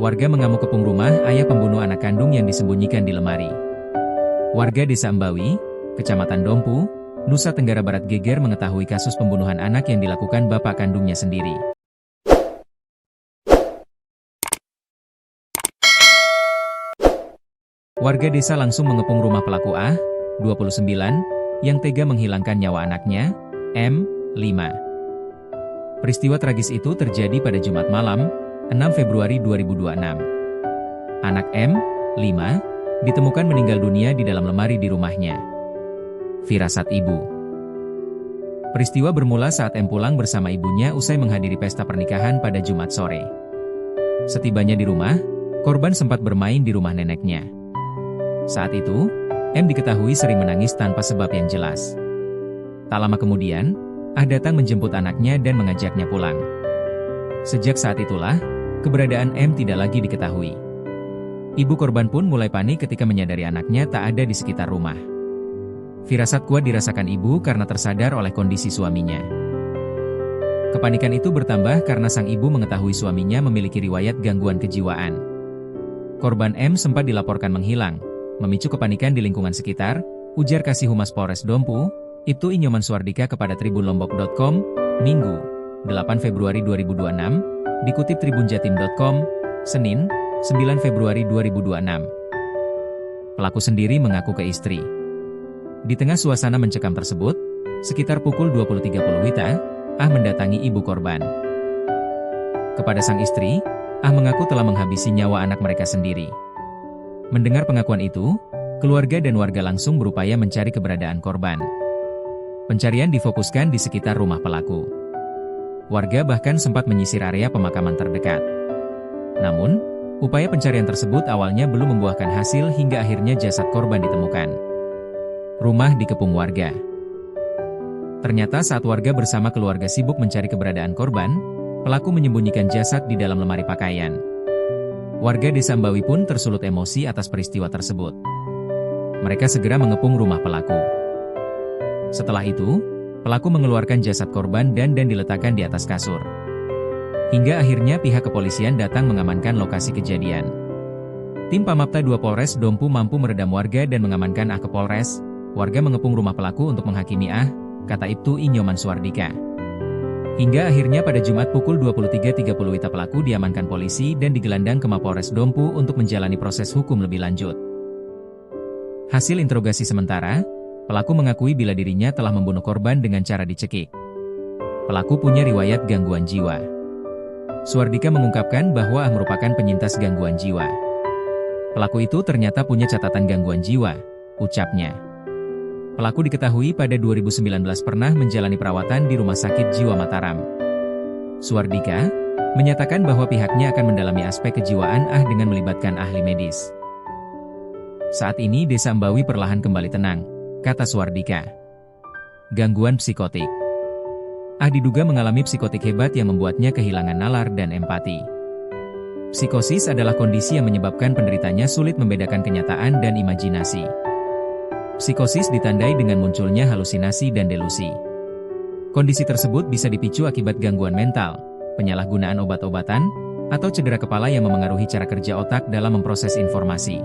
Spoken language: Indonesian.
Warga mengamuk kepung rumah ayah pembunuh anak kandung yang disembunyikan di lemari. Warga Desa Embawi, Kecamatan Dompu, Nusa Tenggara Barat geger mengetahui kasus pembunuhan anak yang dilakukan bapak kandungnya sendiri. Warga desa langsung mengepung rumah pelaku A, 29, yang tega menghilangkan nyawa anaknya, M, 5. Peristiwa tragis itu terjadi pada Jumat malam, 6 Februari 2026. Anak M, 5, ditemukan meninggal dunia di dalam lemari di rumahnya. Firasat ibu. Peristiwa bermula saat M pulang bersama ibunya usai menghadiri pesta pernikahan pada Jumat sore. Setibanya di rumah, korban sempat bermain di rumah neneknya. Saat itu, M diketahui sering menangis tanpa sebab yang jelas. Tak lama kemudian, A datang menjemput anaknya dan mengajaknya pulang. Sejak saat itulah, keberadaan M tidak lagi diketahui. Ibu korban pun mulai panik ketika menyadari anaknya tak ada di sekitar rumah. Firasat kuat dirasakan ibu karena tersadar oleh kondisi suaminya. Kepanikan itu bertambah karena sang ibu mengetahui suaminya memiliki riwayat gangguan kejiwaan. Korban M sempat dilaporkan menghilang, memicu kepanikan di lingkungan sekitar, ujar Kasih Humas Polres Dompu, Ibtu Inyoman Suardika kepada tribunlombok.com, Minggu, 8 Februari 2026, dikutip tribunjatim.com, Senin, 9 Februari 2026. Pelaku sendiri mengaku ke istri. Di tengah suasana mencekam tersebut, sekitar pukul 20.30 WITA, A mendatangi ibu korban. Kepada sang istri, A mengaku telah menghabisi nyawa anak mereka sendiri. Mendengar pengakuan itu, keluarga dan warga langsung berupaya mencari keberadaan korban. Pencarian difokuskan di sekitar rumah pelaku. Warga bahkan sempat menyisir area pemakaman terdekat. Namun, upaya pencarian tersebut awalnya belum membuahkan hasil hingga akhirnya jasad korban ditemukan. Rumah dikepung warga. Ternyata saat warga bersama keluarga sibuk mencari keberadaan korban, pelaku menyembunyikan jasad di dalam lemari pakaian. Warga Desa Embawi pun tersulut emosi atas peristiwa tersebut. Mereka segera mengepung rumah pelaku. Setelah itu, pelaku mengeluarkan jasad korban dan diletakkan di atas kasur. Hingga akhirnya pihak kepolisian datang mengamankan lokasi kejadian. Tim Pamapta 2 Polres Dompu mampu meredam warga dan mengamankan A ke Polres. Warga mengepung rumah pelaku untuk menghakimi A, kata Ibtu Inyoman Suardika. Hingga akhirnya pada Jumat pukul 23.30 WITA pelaku diamankan polisi dan digelandang ke Mapolres Dompu untuk menjalani proses hukum lebih lanjut. Hasil interogasi sementara, pelaku mengakui bila dirinya telah membunuh korban dengan cara dicekik. Pelaku punya riwayat gangguan jiwa. Suardika mengungkapkan bahwa A merupakan penyintas gangguan jiwa. Pelaku itu ternyata punya catatan gangguan jiwa, ucapnya. Pelaku diketahui pada 2019 pernah menjalani perawatan di Rumah Sakit Jiwa Mataram. Suardika menyatakan bahwa pihaknya akan mendalami aspek kejiwaan A dengan melibatkan ahli medis. Saat ini Desa Embawi perlahan kembali tenang, kata Suardika. Gangguan psikotik. A diduga mengalami psikotik hebat yang membuatnya kehilangan nalar dan empati. Psikosis adalah kondisi yang menyebabkan penderitanya sulit membedakan kenyataan dan imajinasi. Psikosis ditandai dengan munculnya halusinasi dan delusi. Kondisi tersebut bisa dipicu akibat gangguan mental, penyalahgunaan obat-obatan, atau cedera kepala yang memengaruhi cara kerja otak dalam memproses informasi.